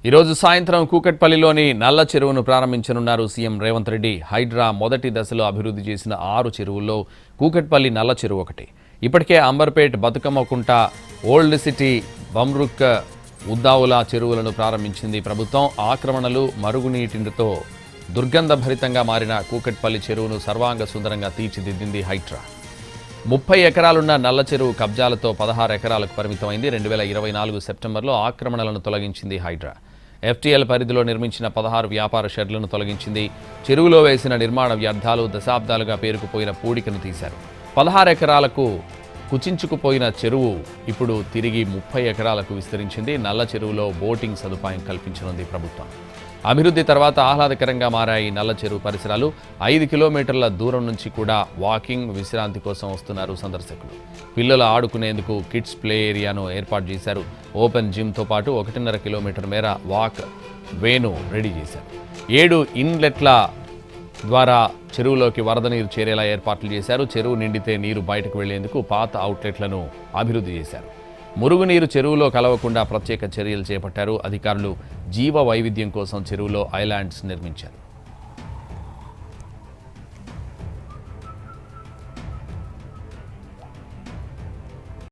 ఈరోజు సాయంత్రం కూకట్పల్లిలోని నల్ల చెరువును ప్రారంభించనున్నారు సీఎం రేవంత్ రెడ్డి. హైడ్రా మొదటి దశలో అభివృద్ధి చేసిన 6 చెరువుల్లో కూకట్పల్లి నల్ల చెరువు ఒకటి. ఇప్పటికే అంబర్పేట్, బతుకమ్మకుంట, ఓల్డ్ సిటీ, బమ్రుక్, ఉద్దావుల చెరువులను ప్రారంభించింది ప్రభుత్వం. ఆక్రమణలు, మరుగునీటితో దుర్గంధభరితంగా మారిన కూకట్పల్లి చెరువును సర్వాంగ సుందరంగా తీర్చిదిద్దింది హైడ్రా. 30 ఎకరాలున్న నల్ల చెరువు కబ్జాలతో 16 ఎకరాలకు పరిమితమైంది. 2024 సెప్టెంబర్లో ఆక్రమణలను తొలగించింది హైడ్రా. ఎఫ్టీఎల్ పరిధిలో నిర్మించిన 16 వ్యాపార షెడ్లను తొలగించింది. చెరువులో వేసిన నిర్మాణ వ్యర్థాలు, దశాబ్దాలుగా పేరుకుపోయిన పూడికను తీశారు. 16 ఎకరాలకు కుచించుకుపోయిన చెరువు ఇప్పుడు తిరిగి 30 ఎకరాలకు విస్తరించింది. నల్ల చెరువులో బోటింగ్ సదుపాయం కల్పించనుంది ప్రభుత్వం. అభివృద్ధి తర్వాత ఆహ్లాదకరంగా మారాయి నల్ల చెరువు పరిసరాలు. 5 కిలోమీటర్ల దూరం నుంచి కూడా వాకింగ్, విశ్రాంతి కోసం వస్తున్నారు సందర్శకులు. పిల్లలు ఆడుకునేందుకు కిడ్స్ ప్లే ఏరియాను ఏర్పాటు చేశారు. ఓపెన్ జిమ్తో పాటు 1.5 కిలోమీటర్ మేర వాక్ వేను రెడీ చేశారు. 7 ఇన్లెట్ల ద్వారా చెరువులోకి వరద నీరు చేరేలా ఏర్పాట్లు చేశారు. చెరువు నిండితే నీరు బయటకు వెళ్లేందుకు పాత అవుట్లెట్లను అభివృద్ధి చేశారు. మురుగునీరు చెరువులో కలవకుండా ప్రత్యేక చర్యలు చేపట్టారు అధికారులు. జీవ వైవిధ్యం కోసం చెరువులో ఐలాండ్స్ నిర్మించారు.